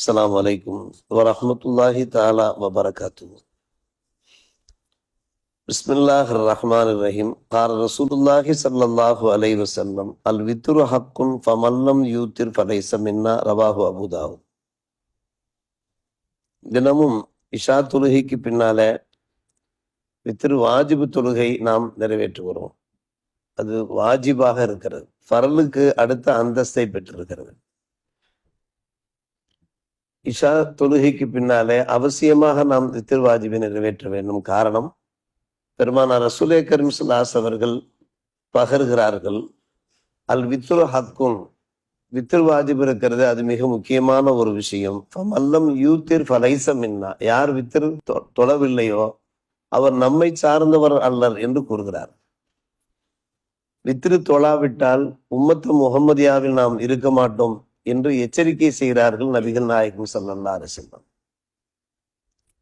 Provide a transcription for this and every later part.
السلام عليكم ورحمة الله تعالى وبركاته. بسم الله الرحمن الرحيم. قال رسول الله صلى الله عليه وسلم الوتر حق فمن لم يوتر فليس منا. ரவாஹு Abu Dawood. தினமும் இஷா தொழுகைக்கு பின்னால வித்ரு வாஜிபு தொழுகை நாம் நிறைவேற்றுகிறோம். அது வாஜிபாக இருக்கிறது, ஃபர்லுக்கு அடுத்த அந்தஸ்தை பெற்றிருக்கிறது. இஷா தொழுகைக்கு பின்னாலே அவசியமாக நாம் வித்ர் வாஜிபை நிறைவேற்ற வேண்டும். காரணம், பெருமானார் ரசூலே கரீம் ஸல்லல்லாஹு அலைஹி அவர்கள் பகர்கிறார்கள், அல் வித்ரு ஹக்குன், வித்ர் வாஜிப் இருக்கிறது, அது மிக முக்கியமான ஒரு விஷயம். ஃபமல்லம் யூத்திர் ஃபலைஸ மின்னா, யார் வித்ர் தொழவில்லையோ அவர் நம்மை சார்ந்தவர் அல்லர் என்று கூறுகிறார். வித்ரு தொழாவிட்டால் உம்மத்து முஹம்மதியாவில் நாம் இருக்க மாட்டோம் என்று எச்சரிக்கை செய்கிறார்கள் நபிகள் நாயகம் ஸல்லல்லாஹு அலைஹி வஸல்லம்.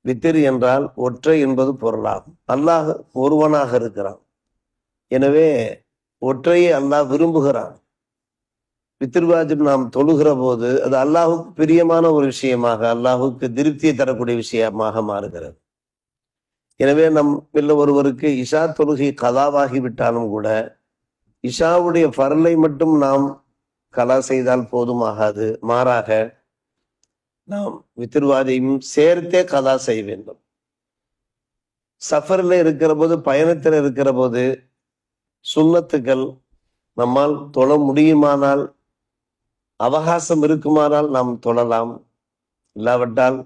வித்ர் என்றால் ஒற்றை என்பது பொருளாகும். அல்லாஹ் ஒருவனாக இருக்கிறான், எனவே ஒற்றையை அல்லாஹ் விரும்புகிறான். வித்ர் வாஜிப் நாம் தொழுகிற போது அது அல்லாஹுக்கு பிரியமான ஒரு விஷயமாக, அல்லாஹுக்கு திருப்தியை தரக்கூடிய விஷயமாக மாறுகிறது. எனவே நம்ம ஒருவருக்கு இஷா தொழுகை கதாவாகி விட்டாலும் கூட இஷாவுடைய ஃபர்லை மட்டும் நாம் கலா செய்தால் போதுமாகாது, மாறாக நாம் வித்ர் வாஜிபையும் சேர்த்தே கலா செய்ய வேண்டும். சஃபர்ல இருக்கிற போது, பயணத்தில் இருக்கிற போது சுன்னத்துக்கள் நம்மால் தொழ முடியுமானால், அவகாசம் இருக்குமானால் நாம் தொழலாம். இல்லாவிட்டால்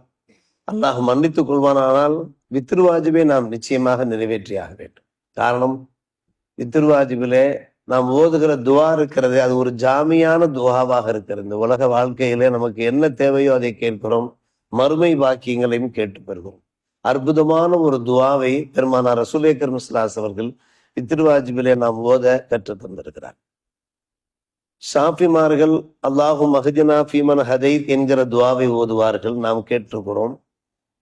அல்லாஹ் மன்னித்துக் கொள்வானால் வித்ர் வாஜிபை நாம் நிச்சயமாக நிறைவேற்றியாக வேண்டும். காரணம், வித்ர் வாஜிபிலே நாம் ஓதுகிற துவா இருக்கிறது, அது ஒரு ஜாமியான துவாவாக இருக்கிறது. இந்த உலக வாழ்க்கையிலே நமக்கு என்ன தேவையோ அதை கேட்கிறோம், மறுமை பாக்கியங்களையும் கேட்டு பெறுகிறோம். அற்புதமான ஒரு துவாவை பெருமானார் ரசூலே கரீம் ஸல்லல்லாஹு அலைஹி அவர்கள் வித்ர் வாஜிபிலே நாம் ஓத கற்று தந்திருக்கிறார். ஷாஃபிமார்கள் அல்லாஹும் மஹ்தினா ஃபீமன் ஹதைத் என்கிற துவாவை ஓதுவார்கள், நாம் கேட்டிருக்கிறோம்.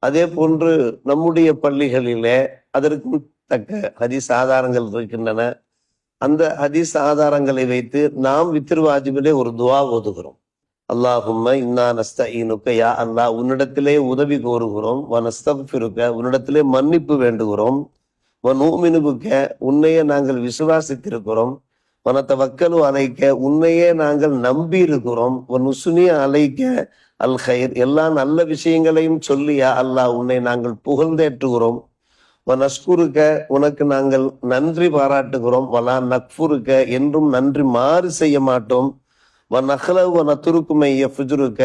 அதே போன்று நம்முடைய பள்ளிகளிலே அதற்கும் தக்க ஹதீஸ் ஆதாரங்கள் இருக்கின்றன. அந்த ஹதீஸ் ஆதாரங்களை வைத்து நாம் வித்ர் வாஜிபிலே ஒரு துவா ஓதுகிறோம். அல்லாஹும்ம இன்னா நஸ்தஈனுக, யா அல்லாஹ் உன்னிடத்திலே உதவி கோருகிறோம். வ நஸ்தக்ஃபிருக, உன்னிடத்திலே மன்னிப்பு வேண்டுகிறோம். வ நுமினு பிக, உன்னையே நாங்கள் விசுவாசித்திருக்கிறோம். வ நதவக்கலு அலைக்க, உன்னையே நாங்கள் நம்பி இருக்கிறோம். வ நுஸ்னி அலைக்க அல் கைர், எல்லா நல்ல விஷயங்களையும் சொல்லி யா அல்லாஹ் உன்னை நாங்கள் புகழ்ந்தேற்றுகிறோம். நஸ்குருக்க, உனக்கு நாங்கள் நன்றி பாராட்டுகிறோம். வலா நக்ஃபுருக்க, என்றும் நன்றி மாறு செய்ய மாட்டோம். நத்துருக்குமையுருக்க,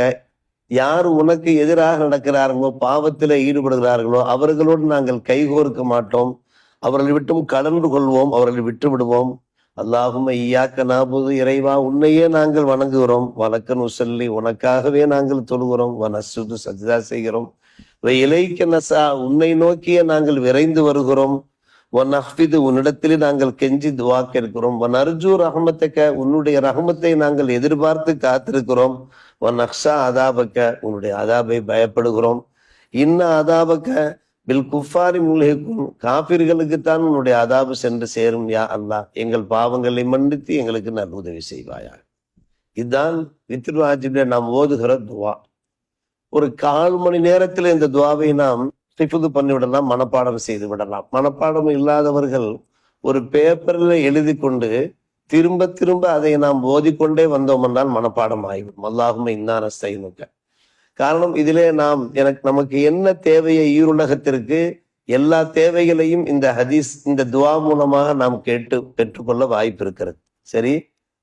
யார் உனக்கு எதிராக நடக்கிறார்களோ, பாவத்திலே ஈடுபடுகிறார்களோ அவர்களோடு நாங்கள் கைகோர்க்க மாட்டோம். அவர்களை விட்டும் கடந்து கொள்வோம், அவர்களை விட்டு விடுவோம். அல்லாஹும்ம இய்யாக நஅபுது, இறைவா உன்னையே நாங்கள் வணங்குகிறோம். வலக்க நுஸல்லி, உனக்காகவே நாங்கள் தொழுகிறோம். வனஸ்ஜுது, சஜ்தா செய்கிறோம். இலைக்க நஸா, உன்னை நோக்கிய நாங்கள் விரைந்து வருகிறோம். வனஹ்ஃபிது, உன்னிடத்திலே நாங்கள் கெஞ்சி துவா கேட்கிறோம். வனர்ஜு ரஹ்மத்தக, உன்னுடைய ரஹ்மத்தை நாங்கள் எதிர்பார்த்து காத்திருக்கிறோம். வனக்ஷா அதாபக்க, உன்னுடைய அதாபை பயப்படுகிறோம். இன்ன அதாபக்க பில் குஃபாரி முல்ஹிக்கும், காபிர்களுக்குத்தான் உன்னுடைய அதாபு சென்று சேரும். யா அல்லாஹ், எங்கள் பாவங்களை மன்னித்து எங்களுக்கு நல்ல உதவி செய்வாயா. இதுதான் வித்ர் வாஜிபிலே நாம் ஓதுகிற துவா. ஒரு 1/4 மணி நேரத்தில் இந்த துவாவை நாம் ஹிஃப்து பண்ணிவிடலாம், மனப்பாடம் செய்து விடலாம். மனப்பாடம் இல்லாதவர்கள் ஒரு பேப்பர்ல எழுதி கொண்டு திரும்ப திரும்ப அதை நாம் ஓதிக்கொண்டே வந்தோம் என்றால் மனப்பாடம் ஆகிவிடும். அல்லாஹும்ம இன்னா நஸ்தஈனுக. காரணம், இதிலே நமக்கு என்ன தேவையை, ஈருலகத்திற்கு எல்லா தேவைகளையும் இந்த ஹதீஸ், இந்த துவா மூலமாக நாம் கேட்டு பெற்றுக்கொள்ள வாய்ப்பு இருக்கிறது. சரி,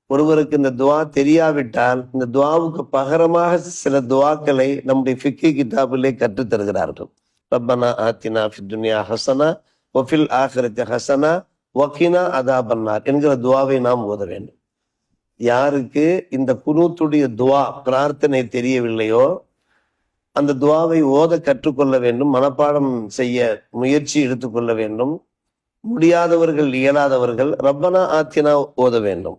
ஒருவருக்கு இந்த துவா தெரியாவிட்டால் இந்த துவாவுக்கு பகரமாக சில துவாக்களை நம்முடைய ஃபிக்ஹ் கிதாபிலே கற்றுத் தருகிறார்கள். ரப்பனா ஆத்தினா ஃபித் துன்யா ஹஸனா வ ஃபில் ஆখিরাতি ஹஸனா வ கினா அஸாபன்னார் என்கிற துவாவை நாம் ஓத வேண்டும். யாருக்கு இந்த குனூத்துடைய துவா பிரார்த்தனை தெரியவில்லையோ அந்த துவாவை ஓத கற்றுக்கொள்ள வேண்டும், மனப்பாடம் செய்ய முயற்சி எடுத்துக்கொள்ள வேண்டும். முடியாதவர்கள், இயலாதவர்கள் ரப்பனா ஆத்தினா ஓத வேண்டும்.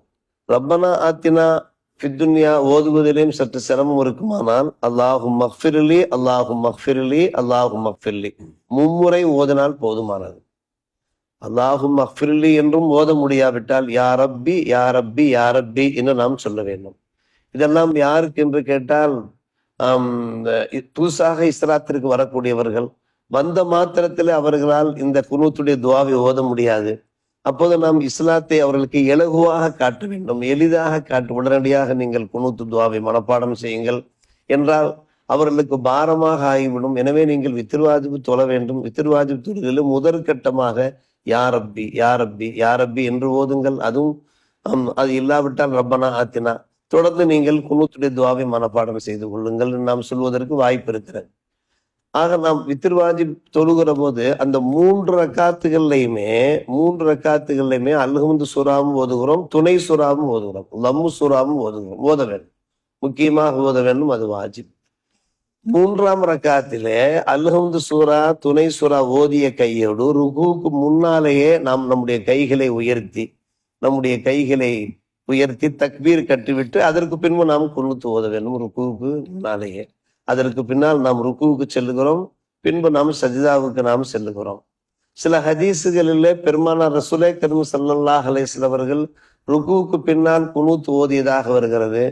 ரப்பனா ஆத்தினா ஃபித் துன்யா ஓதுவதிலேயும் சற்று சிரமம் இருக்குமானால் அல்லாஹும் மக்ஃபிர்லி, அல்லாஹும் மக்ஃபிர்லி, அல்லாஹும் மக்ஃபிர்லி மும்முறை ஓதினால் போதுமானது. அல்லாஹும் மக்ஃபிர்லி என்றும் ஓத முடியாவிட்டால் யா ரப்பி யா ரப்பி யா ரப்பி என்று நாம் சொல்ல வேண்டும். இதெல்லாம் யாருக்கு என்று கேட்டால் புதுசாக இஸ்லாத்திற்கு வரக்கூடியவர்கள் வந்த மாத்திரத்தில் அவர்களால் இந்த குனூத்துடைய துவாவை ஓத முடியாது. அப்போது நாம் இஸ்லாத்தை அவர்களுக்கு இலகுவாக காட்ட வேண்டும், எளிதாக காட்டு. உடனடியாக நீங்கள் குனூத்து துவாவை மனப்பாடம் செய்யுங்கள் என்றால் அவர்களுக்கு பாரமாக ஆகிவிடும். எனவே நீங்கள் வித்திர்வாஜிபு தொழ வேண்டும். வித்திர்வாஜிபு தொழுகையில் முதற்கட்டமாக யா ரப்பி யா ரப்பி யா ரப்பி என்று ஓதுங்கள். அதுவும் அது இல்லாவிட்டால் ரப்பனா ஆத்தினா. தொடர்ந்து நீங்கள் குனூத்துடைய துவாவை மனப்பாடம் செய்து கொள்ளுங்கள் நாம் சொல்வதற்கு வாய்ப்பு இருக்கிறது. ஆக நாம் வித்திர்வாஜிப் தொழுகிற போது அந்த மூன்று ரக்காத்துகள்லையுமே அல்ஹம்து சூராவும் ஓதுகிறோம், துணை சூறாவும் ஓதுகிறோம், லம்மு சூறாவும் ஓத வேண்டும். முக்கியமாக ஓத வேண்டும், அது வாஜிப். மூன்றாம் ரக்காத்திலே அல்ஹம்து சூரா துணை சூரா ஓதிய கையோடு ருகுவுக்கு முன்னாலேயே நாம் நம்முடைய கைகளை உயர்த்தி தக்பீர் கட்டிவிட்டு அதற்கு பின்பு நாம் குனூத்து ஓத வேண்டும் ருகுவுக்கு முன்னாலேயே. அதற்கு பின்னால் நாம் ருக்குவுக்கு செல்லுகிறோம், பின்பு நாம் சஜிதாவுக்கு நாம் செல்லுகிறோம். சில ஹதீஸுகளிலே பெருமானார் ரசூலே கரீம் ஸல்லல்லாஹு அலைஹி வஸல்லம் அவர்கள் ருக்குவுக்கு பின்னால் குனூத் ஓதியதாக வருகிறது.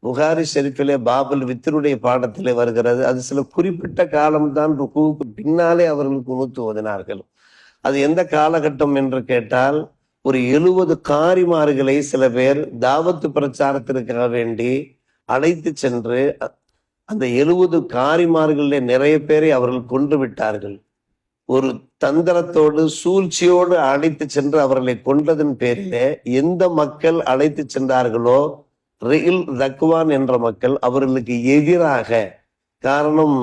புகாரி ஷெரீஃபிலே பாபுல் வித்ருடைய பாடத்திலே வருகிறது. அது சில குறிப்பிட்ட காலம்தான் ருக்குவுக்கு பின்னாலே அவர்கள் குனூத் ஓதினார்கள். அது எந்த காலகட்டம் என்று கேட்டால், ஒரு 70 காரிமார்களை சில பேர் தாவத்து பிரச்சாரத்திற்காக வேண்டி அழைத்து சென்று அந்த 70 காரிமார்களிலே நிறைய பேரை அவர்கள் கொன்று விட்டார்கள். ஒரு தந்திரத்தோடு சூழ்ச்சியோடு அழைத்து சென்று அவர்களை கொன்றதன் பேரிலே எந்த மக்கள் அழைத்து சென்றார்களோ ரில் தக்வான் என்ற மக்கள் அவர்களுக்கு எதிராக, காரணம்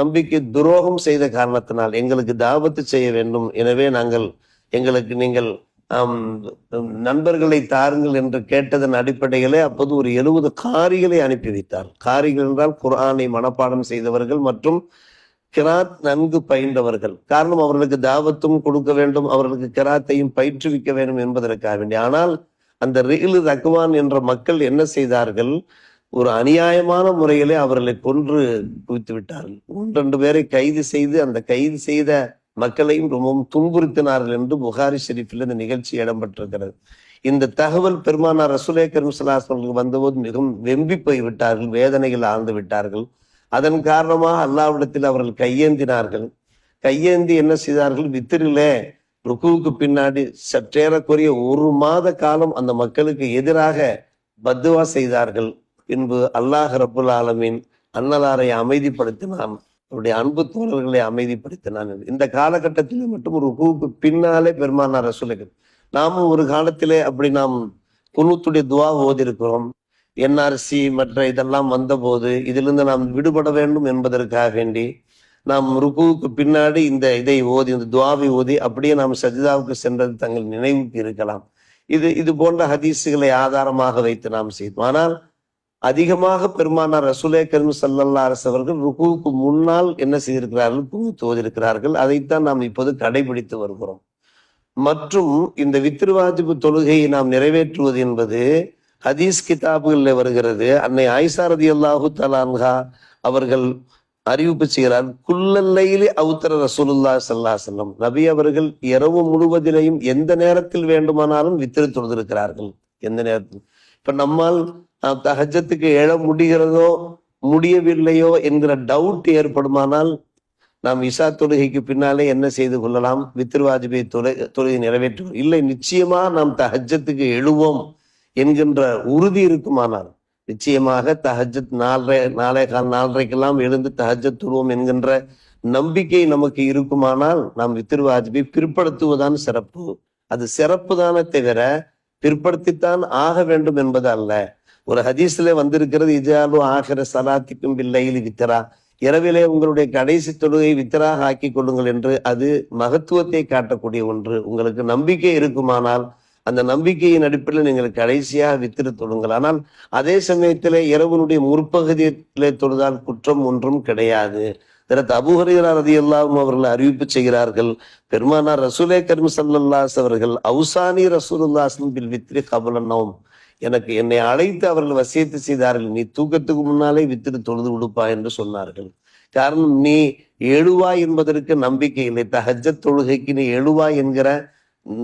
நம்பிக்கை துரோகம் செய்த காரணத்தினால் எங்களுக்கு தாவத்து செய்ய வேண்டும், எனவே எங்களுக்கு நீங்கள் நண்பர்களை தாருங்கள் என்று கேட்டதன் அடிப்படையிலே அப்போது ஒரு 70 காரிகளை அனுப்பி வைத்தார். காரிகள் என்றால் குர்ஆனை மனப்பாடம் செய்தவர்கள் மற்றும் கிராத் நன்கு பயின்றவர்கள். காரணம், அவர்களுக்கு தாவத்தும் கொடுக்க வேண்டும், அவர்களுக்கு கிராத்தையும் பயிற்றுவிக்க வேண்டும் என்பதற்காக வேண்டி. ஆனால் அந்த ரில் தக்வான் என்ற மக்கள் என்ன செய்தார்கள், ஒரு அநியாயமான முறையிலே அவர்களை கொன்று குவித்து விட்டார்கள். 1-2 பேரை கைது செய்து அந்த கைது செய்த மக்களையும் ரொம்பவும் துன்புறுத்தினார்கள் என்று புகாரி ஷெரீஃபில் இந்த நிகழ்ச்சி இடம்பெற்றிருக்கிறது. இந்த தகவல் பெருமானார் ரசூலே கரீம் ஸல்லல்லாஹு அலைஹி வஸல்லம் வந்தபோது மிகவும் வெம்பி போய் விட்டார்கள், வேதனைகள் ஆழ்ந்து விட்டார்கள். அதன் காரணமாக அல்லாஹ்விடத்தில் அவர்கள் கையேந்தி என்ன செய்தார்கள், வித்திரிலே ருக்குவுக்கு பின்னாடி சற்றேறக்குரிய 1 மாத காலம் அந்த மக்களுக்கு எதிராக பத்துவா செய்தார்கள். பின்பு அல்லாஹ் ரப்புல் ஆலமீன் அன்னலாரை அமைதிப்படுத்தினான், அவருடைய அன்பு தோழர்களை அமைதிப்படுத்தினான். இந்த காலகட்டத்திலே மட்டும் ருக்குவுக்கு பின்னாலே பெருமானார் ரசூலுக்கு நாமும் ஒரு காலத்திலே அப்படி நாம் குனூத்துடைய துவா ஓதிருக்கிறோம். என்ஆர்சி மற்ற இதெல்லாம் வந்தபோது இதிலிருந்து நாம் விடுபட வேண்டும் என்பதற்காக வேண்டி நாம் ருக்குவுக்கு பின்னாடி இந்த துவாவை ஓதி அப்படியே நாம் சஜிதாவுக்கு சென்றது தங்கள் நினைவுக்கு இருக்கலாம். இது போன்ற ஹதீஸுகளை ஆதாரமாக வைத்து நாம் செய்தோம். ஆனால் அதிகமாக பெருமானார் ரசூலே கரீம் ஸல்லல்லாஹு அலைஹி வஸல்லம் அவர்கள் ருக்குவுக்கு முன்னால் என்ன செய்திருக்கிறார்கள், குனூத் ஓதியிருக்கிறார்கள். அதைத்தான் நாம் இப்போது கடைபிடித்து வருகிறோம். மற்றும் இந்த வித்ருவாஜிபு தொழுகையை நாம் நிறைவேற்றுவது என்பது ஹதீஸ் கிதாபுகளில் வருகிறது. அன்னை ஆயிஷா ரலியல்லாஹு தஆலா அன்ஹா அவர்கள் அறிவிப்பு செய்கிறார், குல்லல்லைலி அவுத்தர ரசூலுல்லாஹி ஸல்லல்லாஹு அலைஹி வஸல்லம், நபி அவர்கள் இரவு முழுவதிலையும் எந்த நேரத்தில் வேண்டுமானாலும் வித்ரு தொழுதிருக்கிறார்கள். எந்த நேரத்தில் இப்ப நம்மால் தஹஜ்ஜத்துக்கு எழ முடிகிறதோ முடியவில்லையோ என்கிற டவுட் ஏற்படுமானால் நாம் இஷா தொழுகைக்கு பின்னாலே என்ன செய்து கொள்ளலாம், வித்ரு வாஜிபை தொழுகை நிறைவேற்றுவோம். இல்லை, நிச்சயமா நாம் தஹஜ்ஜத்துக்கு எழுவோம் என்கின்ற உறுதி இருக்குமானால், நிச்சயமாக தஹஜ்ஜத் 4:45 எழுந்து தஹஜ்ஜத் தொழுவோம் என்கின்ற நம்பிக்கை நமக்கு இருக்குமானால் நாம் வித்ரு வாஜிபை பிற்படுத்துவதுதான் சிறப்பு. அது சிறப்பு தானே தவிர பிற்படுத்தித்தான் ஆக வேண்டும் என்பது அல்ல. ஒரு ஹதீஸ்ல வந்திருக்கிறது, இஜாலு ஆகிற சலாத்திக்கும் பில்லைலி வித்ரா, இரவிலே உங்களுடைய கடைசி தொழுகை வித்தராக ஆக்கி கொள்ளுங்கள் என்று. அது மகத்துவத்தை காட்டக்கூடிய ஒன்று. உங்களுக்கு நம்பிக்கை இருக்குமானால் அந்த நம்பிக்கையின் அடிப்படையில் நீங்கள் கடைசியாக வித்திரு தொழுங்கள். ஆனால் அதே சமயத்திலே இரவனுடைய முற்பகுதியிலே தொழுதால் குற்றம் ஒன்றும் கிடையாது. அபூ ஹுரைரா ரலியல்லாஹு அவர்கள் அறிவிப்பு செய்கிறார்கள், பெருமானார் ரசூலே கரீம் ஸல்லல்லாஹு அலைஹி அவர்கள் அவுசானி ரசூலுல்லாஹி பில் வித்ரி கப்ல நௌம், என்னை அழைத்து அவர்கள் வசியத்து செய்தார்கள், நீ தூக்கத்துக்கு முன்னாலே வித்திரு தொழுது விடுப்பா என்று சொன்னார்கள். காரணம், நீ எழுவாய் என்பதற்கு நம்பிக்கை இல்லை. தஹஜ்ஜத் தொழுகைக்கு நீ எழுவாய் என்கிற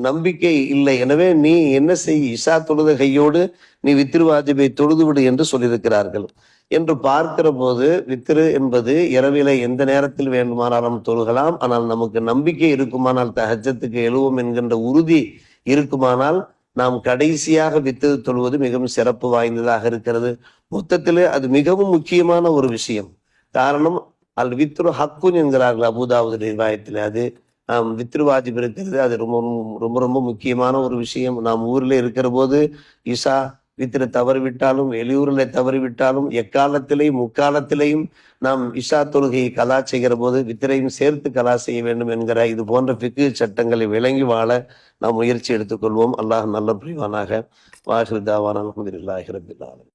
நம்பிக்கை இல்லை. எனவே நீ என்ன செய், இஷா தொழுத கையோடு நீ வித்ரு வாஜிபை தொழுது விடு என்று சொல்லியிருக்கிறார்கள். என்று பார்க்கிற போது வித்ரு என்பது இரவில எந்த நேரத்தில் வேண்டுமானாலும் தொழுகலாம். ஆனால் நமக்கு நம்பிக்கை இருக்குமானால், தஹஜ்ஜத்துக்கு எழுவோம் என்கின்ற உறுதி இருக்குமானால், நாம் கடைசியாக வித்ரு தொழுவது மிகவும் சிறப்பு வாய்ந்ததாக இருக்கிறது. மொத்தத்தில் அது மிகவும் முக்கியமான ஒரு விஷயம். காரணம், அல் வித்ரு ஹக்குன் என்கிறார்கள் அபூதாவுது ரிவாயத்தில். அது வித்ரு வாஜிப் இருக்கிறது. அது ரொம்ப ரொம்ப ரொம்ப முக்கியமான ஒரு விஷயம். நாம் ஊர்ல இருக்கிற போது இஷா வித்திர தவறிவிட்டாலும், வெளியூர்ல தவறிவிட்டாலும், எக்காலத்திலையும் முக்காலத்திலையும் நாம் இஷா தொழுகையை கலா செய்கிற போது வித்திரையும் சேர்த்து கலா செய்ய வேண்டும் என்கிற இது போன்ற ஃபிக்ஹ் சட்டங்களை விளங்கி வாழ நாம் முயற்சி எடுத்துக்கொள்வோம். அல்லாஹ் நல்ல புரிவானாக. வாஹிரு தாவானா அல்ஹம்துலில்லாஹி ரப்பில் ஆலமீன்.